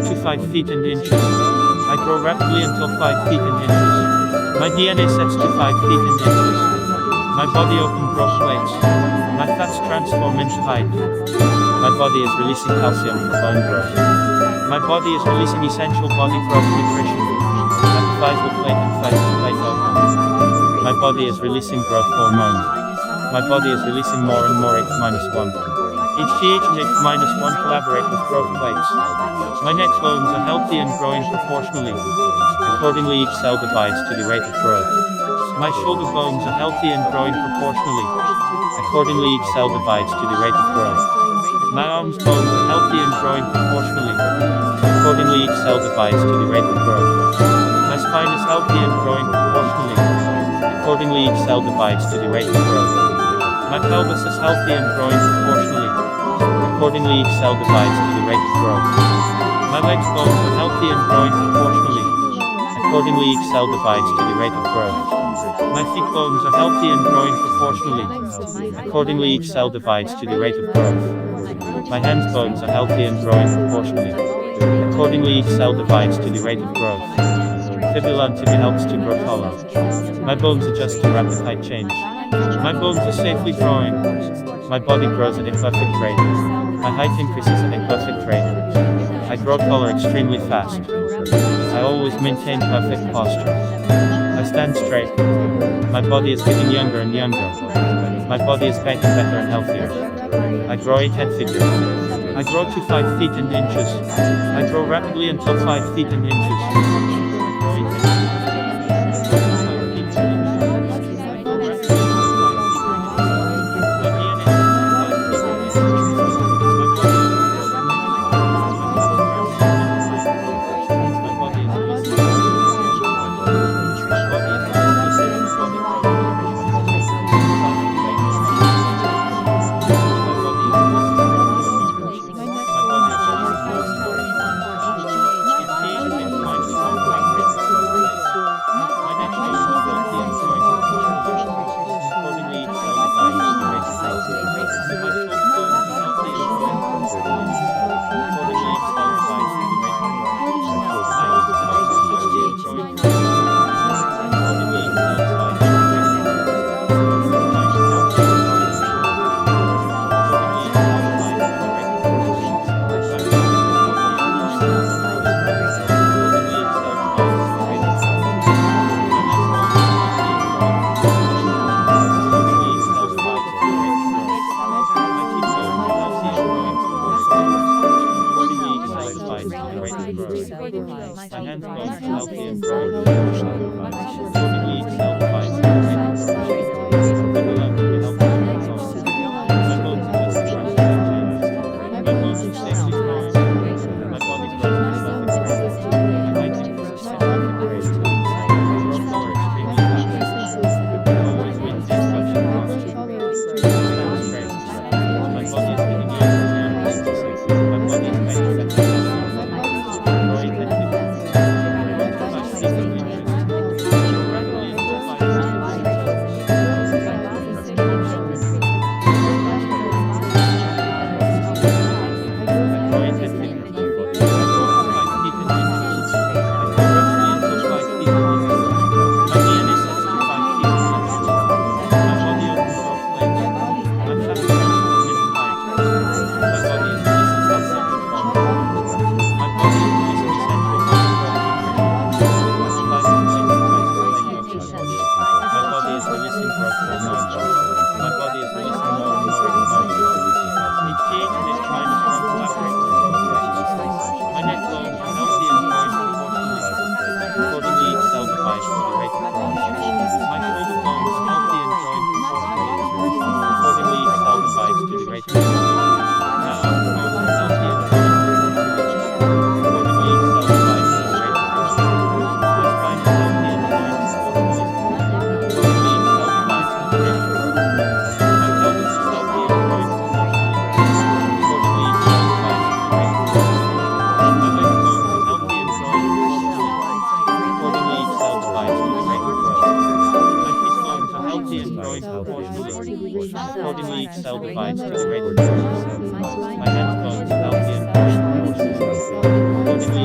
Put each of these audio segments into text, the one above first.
to 5 feet and inches. I grow rapidly until 5 feet and inches. My DNA sets to 5 feet and inches. My body open growth plates. My fats transform into height. My body is releasing calcium for bone growth. My body is releasing essential body growth nutrition. Epiphyseal plate and physis plate open. My body is releasing growth hormone. My body is releasing more and more H-1. HGH and H-1 collaborate with growth plates. My neck bones are healthy and growing proportionally. Accordingly, each cell divides to the rate of growth. My shoulder bones are healthy and growing proportionally. Accordingly, each cell divides to the rate of growth. My arms bones are healthy and growing proportionally. Accordingly, each cell divides to the rate of growth. My spine is healthy and growing proportionally. Accordingly, each cell divides to the rate of growth. My pelvis is healthy and growing proportionally. Accordingly, each cell divides to the rate of growth. My legs bones are healthy and growing proportionally. Accordingly, each cell divides to the rate of growth. My feet bones are healthy and growing proportionally. Accordingly, each cell divides to the rate of growth. My hands bones are healthy and growing proportionally. Accordingly, each cell divides to the rate of growth. Fibula and tibia helps to grow taller. My bones adjust to rapid height change. My bones are safely growing. My body grows at a perfect rate. My height increases at a perfect rate. I grow taller extremely fast. I always maintain perfect posture. I stand straight. My body is getting younger and younger. My body is getting better and healthier. I grow a head figure. I grow to 5 feet and inches. I grow rapidly until 5 feet and inches. My hands bones are healthy and growing. Accordingly, each cell divides to the rate of growth. Fibula and tibia help to grow taller. My bones adjust to rapid height change. My bones are safely growing. My body grows at a perfect rate. My height increases at a perfect rate. I grow taller extremely fast. I always maintain perfect posture. I stand straight. My body is getting younger and younger. My body is getting better. Accordingly, each cell divides to the rate of growth. My hands bones are healthy and growing proportionally. Accordingly,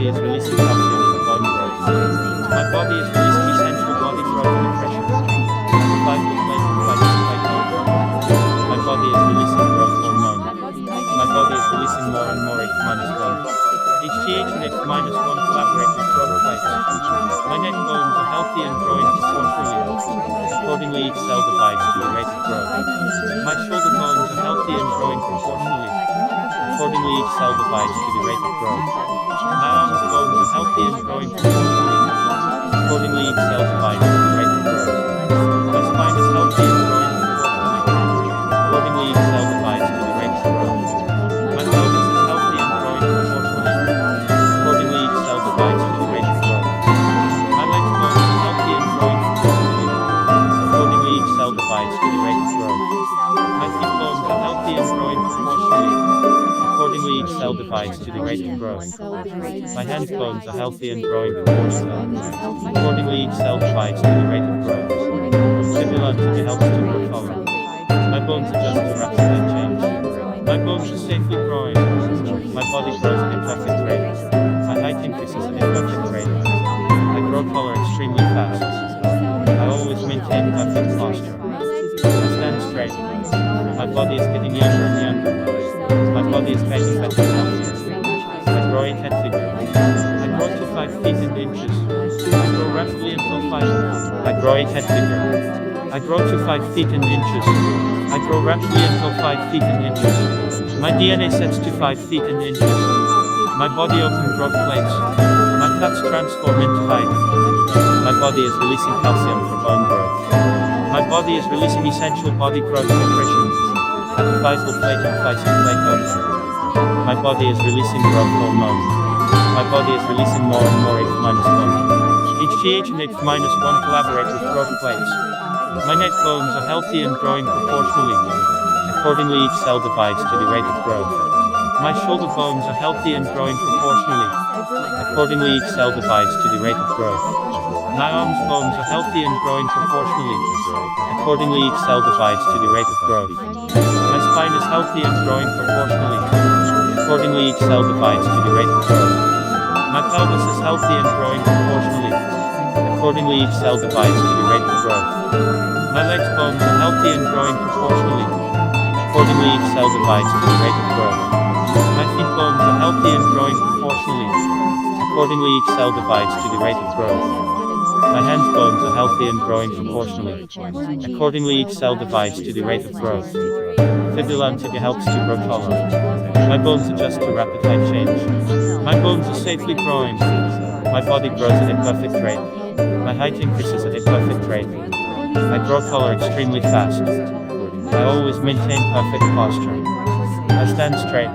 body is releasing calcium for bone growth. My body is releasing essential body growth and nutrition. The 5-foot weight and physis. My body is releasing growth hormone. My body is releasing more and more H-1. HGH and H-1 collaborate with growth plates. My neck bones are healthy and growing proportionally. Accordingly, each cell divides to the rate of growth. My shoulder bones are healthy and growing proportionally. Accordingly, each cell divides to the rate of growth. My arms bones are healthy and growing proportionally. Accordingly, each cell divides to the rate of growth. My spine is healthy and growing proportionally. Accordingly, each cell divides to the rate of growth. My pelvis is healthy and growing proportionally. Accordingly, each cell divides to the rate of growth. My legs bones are healthy and growing proportionally. Accordingly, each cell divides to the rate of growth. My feet bones are healthy and growing proportionally. Accordingly, each cell divides to the rate of growth. My hand bones are healthy and growing proportionally. Accordingly, each cell divides to the rate of growth. Stimulant helps to grow taller. My bones adjust to rapid change. My bones are safely growing. My body grows at a perfect rate. My height increases at a perfect rate. I grow taller extremely fast. I always maintain perfect posture. I stand straight. My body is getting younger and younger. My body is getting better and healthier. I grow a head figure. I grow to 5 feet and inches. I grow rapidly until 5. I grow a head figure. I grow to 5 feet and inches. I grow rapidly until 5 feet and inches. My DNA sets to 5 feet and inches. My body open growth plates. My fats transform into height. My body is releasing calcium for bone growth. My body is releasing essential body growth nutrition. Epiphyseal plate and physis plate open. My body is releasing growth hormone. My body is releasing more and more H-1. HGH and H-1 collaborate with growth plates. My neck bones are healthy and growing proportionally. Accordingly, each cell divides to the rate of growth. My shoulder bones are healthy and growing proportionally. Accordingly, each cell divides to the rate of growth. My arms bones are healthy and growing proportionally. Accordingly, each cell divides to the rate of growth. My spine is healthy and growing proportionally. Accordingly, each cell divides to the rate of growth. My pelvis is healthy and growing proportionally. Accordingly, each cell divides to the rate of growth. My legs bones are healthy and growing proportionally. Accordingly, each cell divides to the rate of growth. My feet bones are healthy and growing proportionally. Accordingly, each cell divides to the rate of growth. My hand bones are healthy and growing proportionally. Accordingly, each cell divides to the rate of growth. Stimulant helps to grow taller. My bones adjust to rapid height change. My bones are safely growing. My body grows at a perfect rate. My height increases at a perfect rate. I grow taller extremely fast. I always maintain perfect posture. I stand straight.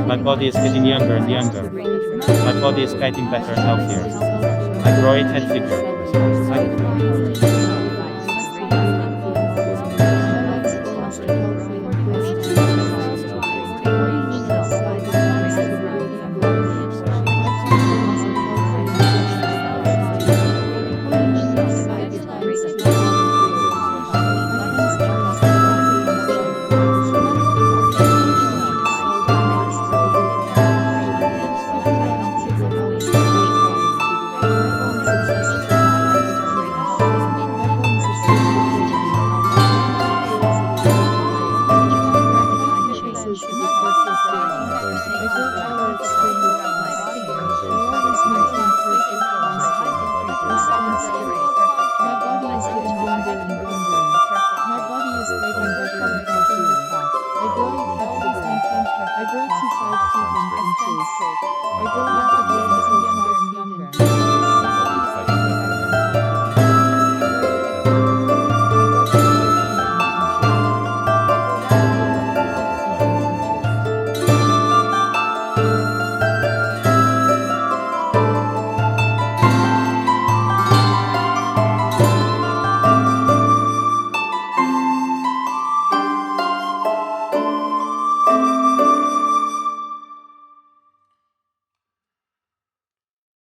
My body is getting younger and younger. My body is getting better and healthier. I grow a head figure.